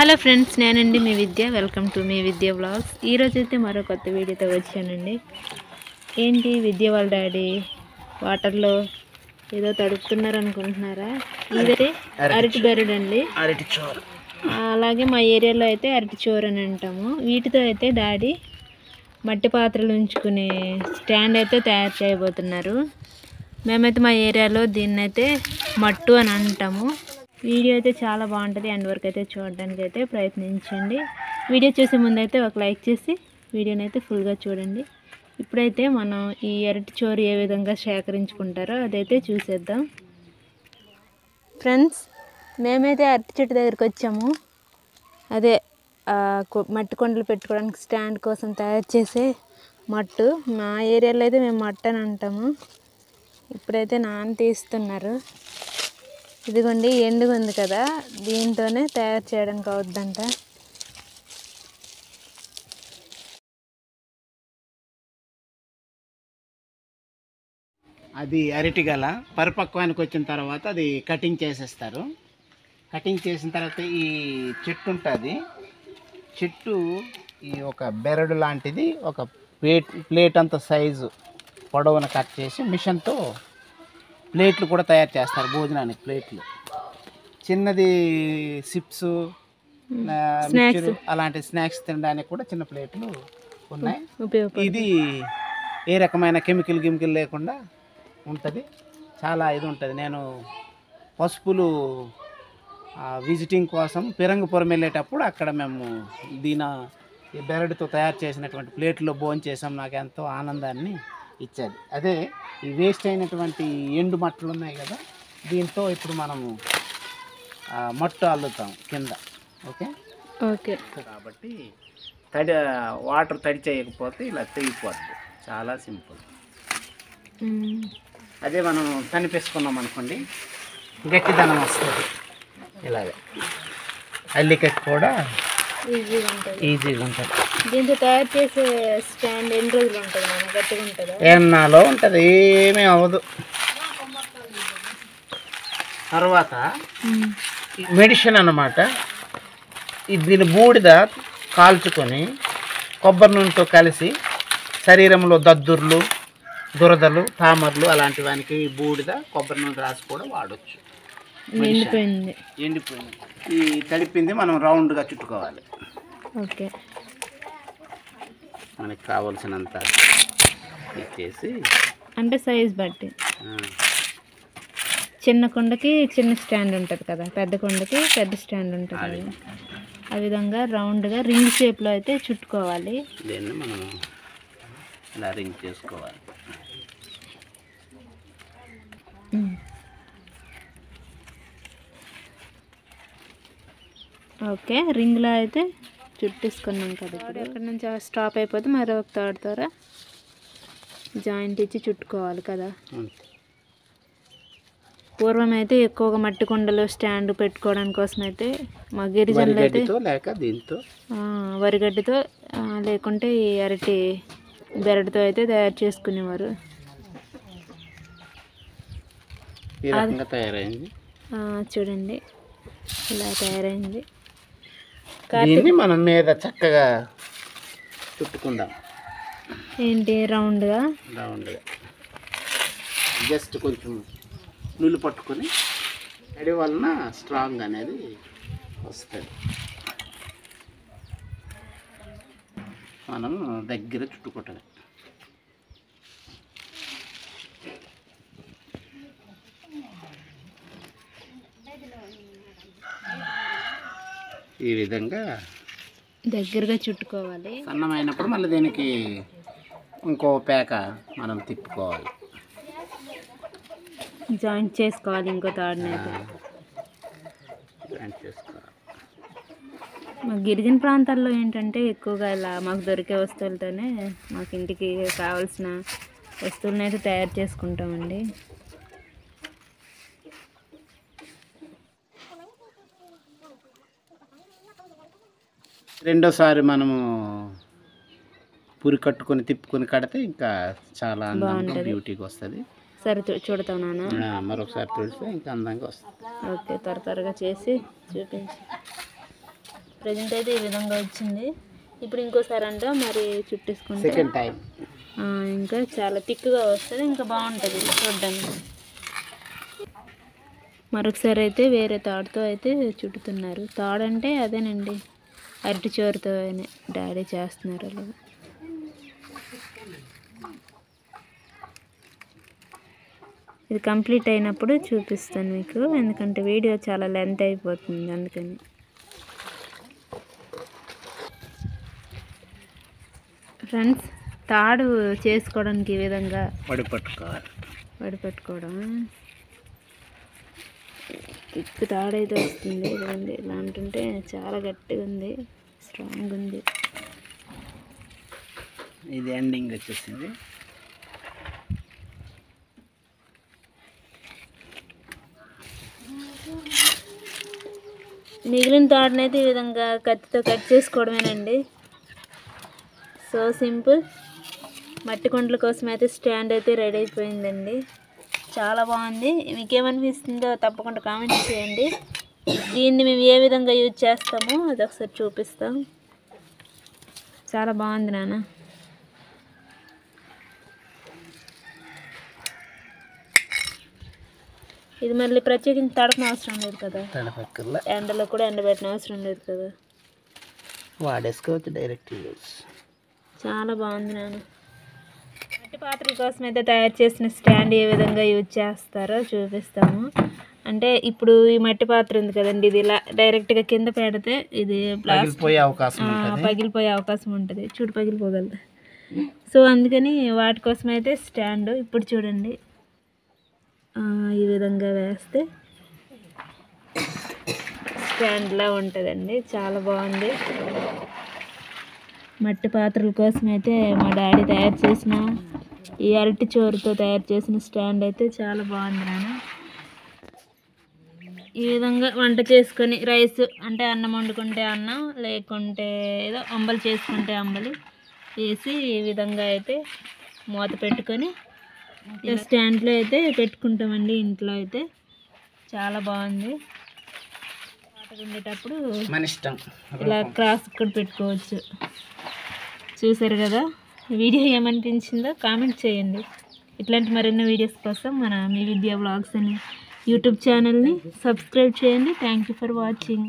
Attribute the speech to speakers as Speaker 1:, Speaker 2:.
Speaker 1: Hello friends, నేనండి మీ Vidya. Welcome to మీ విద్య వ్లాగ్స్. ఈరోజు అయితే మరో కొత్త వీడియోతో వచ్చానండి. ఏంటి విద్య వాళ్ళ డాడీ వాటర్లో ఏదో తడుపుతున్నారు అనుకుంటున్నారా? ఇదే అరటి బెరడు అండి,
Speaker 2: అరటి చోరు.
Speaker 1: అలాగే మా ఏరియాలో అయితే అరటి చోరు అని అంటాము. వీటితో అయితే డాడీ మట్టి పాత్రలు ఉంచుకునే స్టాండ్ అయితే తయారు చేయబోతున్నారు. మేమైతే మా ఏరియాలో దీన్ని అయితే మట్టు అని అంటాము. వీడియో అయితే చాలా బాగుంటుంది. అండ్ వరకు అయితే చూడడానికి అయితే ప్రయత్నించండి. వీడియో చూసే ముందు అయితే ఒక లైక్ చేసి వీడియోని అయితే ఫుల్గా చూడండి. ఇప్పుడైతే మనం ఈ అరటి చోరు ఏ విధంగా సేకరించుకుంటారో అదైతే చూసేద్దాం. ఫ్రెండ్స్, మేమైతే అరటి చెట్టు దగ్గరికి వచ్చాము. అదే మట్టి కొండలు పెట్టుకోవడానికి స్టాండ్ కోసం తయారు చేసే మట్టు. మా ఏరియాలో అయితే మేము మట్టు అని అంటాము. ఇప్పుడైతే నాన్న తీస్తున్నారు. ఇదిగోండి, ఎండుగా ఉంది కదా, దీంతోనే తయారు చేయడానికి అవుద్దంట.
Speaker 2: అది అరటి గల పరిపక్వానికి వచ్చిన తర్వాత అది కటింగ్ చేసేస్తారు. కటింగ్ చేసిన తర్వాత ఈ చెట్టు ఉంటుంది. చెట్టు ఈ ఒక బెరడు లాంటిది ఒక ప్లేట్ అంత సైజు పొడవున కట్ చేసి మిషన్తో ప్లేట్లు కూడా తయారు చేస్తారు. భోజనానికి ప్లేట్లు, చిన్నది చిప్స్, మిక్చర్ అలాంటి స్నాక్స్ తినడానికి కూడా చిన్న ప్లేట్లు ఉన్నాయి. ఇది ఏ రకమైన కెమికల్ లేకుండా ఉంటుంది. చాలా ఇది ఉంటుంది. నేను పసుపులు విజిటింగ్ కోసం పిరంగపురం వెళ్ళేటప్పుడు అక్కడ మేము ఈ బెరడుతో తయారు చేసినటువంటి ప్లేట్లో భోజనం చేసాం. నాకు ఎంతో ఆనందాన్ని ఇచ్చేది. అదే ఈ వేస్ట్ అయినటువంటి ఎండు మట్టలు ఉన్నాయి కదా, దీంతో ఇప్పుడు మనము మట్టు అల్లుతాం కింద. ఓకే
Speaker 1: ఓకే
Speaker 2: కాబట్టి వాటర్ తడి చేయకపోతే ఇలా తెగిపోద్ది. చాలా సింపుల్. అదే మనం కనిపిస్తున్నాం అనుకోండి, గట్టిదనం వస్తుంది. ఇలాగే అల్లికకి కూడా ఈజీగా ఉంటుంది.
Speaker 1: దీంతో తయారు చేసే స్టాండ్ ఎన్ని రోజులు ఉంటుంది? మనం గట్టిగా ఉంటుందా?
Speaker 2: ఎన్నాలో ఉంటుంది, ఏమీ అవ్వదు. తర్వాత మెడిసిన్ అన్నమాట. దీని బూడిద కాల్చుకొని కొబ్బరి నూనెతో కలిసి శరీరంలో దద్దుర్లు, దురదలు, తామరలు అలాంటి వానికి బూడిద కొబ్బరి నూనె రాసి కూడా వాడచ్చు. ఎండిపోయింది ఈ తడిపింది మనం రౌండ్గా చుట్టుకోవాలి.
Speaker 1: ఓకే,
Speaker 2: మనకి కావలసినంత ఇచ్చేసి,
Speaker 1: అంటే సైజ్ బట్టి చిన్న కుండకి చిన్న స్టాండ్ ఉంటుంది కదా, పెద్ద కుండకి పెద్ద స్టాండ్ ఉంటుంది కదా, ఆ విధంగా రౌండ్గా రింగ్ షేప్లో అయితే చుట్టుకోవాలి.
Speaker 2: దీన్ని మనం ఇలా రింగ్ చేసుకోవాలి.
Speaker 1: ఓకే, రింగ్లో అయితే చుట్టేసుకున్నాం కదా. ఇప్పుడు ఎక్కడి నుంచి స్టాప్ అయిపోతే మరొక తాడు ద్వారా జాయింట్ ఇచ్చి చుట్టుకోవాలి కదా. పూర్వం అయితే ఎక్కువగా మట్టి కుండలు స్టాండ్ పెట్టుకోవడానికి కోసం అయితే మా గిరిజనులు అయితే వరిగడ్డితో లేకుంటే ఈ అరటి బెరడుతో అయితే తయారు చేసుకునేవారు. చూడండి, ఇలా తయారైంది.
Speaker 2: దీన్ని మనం మీద చక్కగా చుట్టుకుందాం.
Speaker 1: ఏంటి రౌండ్గా
Speaker 2: జస్ట్ కొంచెం నువ్వులు పట్టుకొని అడి వలన స్ట్రాంగ్ అనేది వస్తుంది. మనం దగ్గర చుట్టుకుంటాం. ఈ విధంగా
Speaker 1: దగ్గరగా చుట్టుకోవాలి.
Speaker 2: సన్నమైనప్పుడు మళ్ళీ దీనికి ఇంకో పేక మనం తిప్పుకోవాలి,
Speaker 1: జాయింట్ చేసుకోవాలి. ఇంకో తాడుని అయితే
Speaker 2: జాయింట్ చేసుకోవాలి.
Speaker 1: మా గిరిజన ప్రాంతాల్లో ఏంటంటే ఎక్కువగా ఇలా మాకు దొరికే వస్తువులతోనే మాకు ఇంటికి కావాల్సిన వస్తువులను అయితే తయారు చేసుకుంటామండి.
Speaker 2: రెండోసారి మనము పురి కట్టుకొని తిప్పుకొని కడితే ఇంకా చాలా అందంగా బ్యూటీగా వస్తుంది.
Speaker 1: సరే చూడతావు నాన్న,
Speaker 2: మరొకసారి తుడిస్తే ఇంకా అందంగా వస్తుంది.
Speaker 1: ఓకే, త్వరగా చేసి చూపించి ప్రజెంట్ అయితే ఈ విధంగా వచ్చింది. ఇప్పుడు ఇంకోసారి అంట మరి చుట్టేసుకుంటే
Speaker 2: సెకండ్ టైం
Speaker 1: ఇంకా చాలా థిక్గా వస్తుంది, ఇంకా బాగుంటుంది చూడడానికి. మరొకసారి అయితే వేరే తాడుతో అయితే చుట్టుతున్నారు. తాడంటే అదేనండి, అరటి చివరితో డాడీ చేస్తున్నారు అలా. ఇది కంప్లీట్ అయినప్పుడు చూపిస్తాను మీకు, ఎందుకంటే వీడియో చాలా లెంత్ అయిపోతుంది అందుకని. ఫ్రెండ్స్, తాడు చేసుకోవడానికి ఈ విధంగా వడిపట్టుకోవడం తిక్కు తాడైతే వస్తుంది. ఇదండి ఇలా అంటుంటే చాలా గట్టిగా ఉంది, స్ట్రాంగ్ ఉంది.
Speaker 2: ఇది ఎండింగ్ వచ్చేసింది.
Speaker 1: మిగిలిన తాడునైతే ఈ విధంగా కత్తితో కట్ చేసుకోవడమేనండి. So simple. మట్టి కుండల కోసం అయితే స్టాండ్ అయితే రెడీ అయిపోయిందండి. చాలా బాగుంది. మీకేమనిపిస్తుందో తప్పకుండా కామెంట్ చేయండి. దీన్ని మేము ఏ విధంగా యూజ్ చేస్తామో అది ఒకసారి చూపిస్తాం. చాలా బాగుంది నాన్న. ఇది మళ్ళీ ప్రత్యేకించి తడపన అవసరం లేదు కదా, ఎండలో కూడా ఎండబెట్టిన అవసరం లేదు కదా,
Speaker 2: వాడేసుకోవచ్చు డైరెక్ట్ యూజ్.
Speaker 1: చాలా బాగుంది నాన్న. మట్టి పాత్రల కోసం అయితే తయారు చేసిన స్టాండ్ ఏ విధంగా యూజ్ చేస్తారో చూపిస్తాము. అంటే ఇప్పుడు ఈ మట్టి పాత్ర ఉంది కదండి, ఇది ఇలా డైరెక్ట్గా కింద పెడితే ఇది
Speaker 2: పగిలిపోయే
Speaker 1: అవకాశం ఉంటుంది. చూడు పగిలిపోగలదు. సో అందుకని వాటి కోసం అయితే స్టాండ్. ఇప్పుడు చూడండి, ఈ విధంగా వేస్తే స్టాండ్లా ఉంటుందండి. చాలా బాగుంది. మట్టి పాత్రల కోసం అయితే మా డాడీ తయారు చేసిన ఈ అరటి చోరుతో తయారు చేసిన స్టాండ్ అయితే చాలా బాగుంది నాన్న. ఈ విధంగా వంట చేసుకొని రైస్ అంటే అన్నం వండుకుంటే అన్నం, లేకుంటే ఏదో అంబలి చేసుకుంటే అంబలి వేసి ఈ విధంగా అయితే మూత పెట్టుకొని స్టాండ్లో అయితే పెట్టుకుంటామండి. ఇంట్లో అయితే చాలా బాగుంది. వాటర్ ఉండేటప్పుడు
Speaker 2: మన ఇష్టం
Speaker 1: ఇలా క్రాస్ కూడా పెట్టుకోవచ్చు. చూసారు కదా, వీడియో ఏమనిపించిందో కామెంట్ చేయండి. ఇట్లాంటి మరిన్ని వీడియోస్ కోసం మన మీ విద్యా వ్లాగ్స్ అని యూట్యూబ్ ఛానల్ని సబ్స్క్రైబ్ చేయండి. Thank you for watching.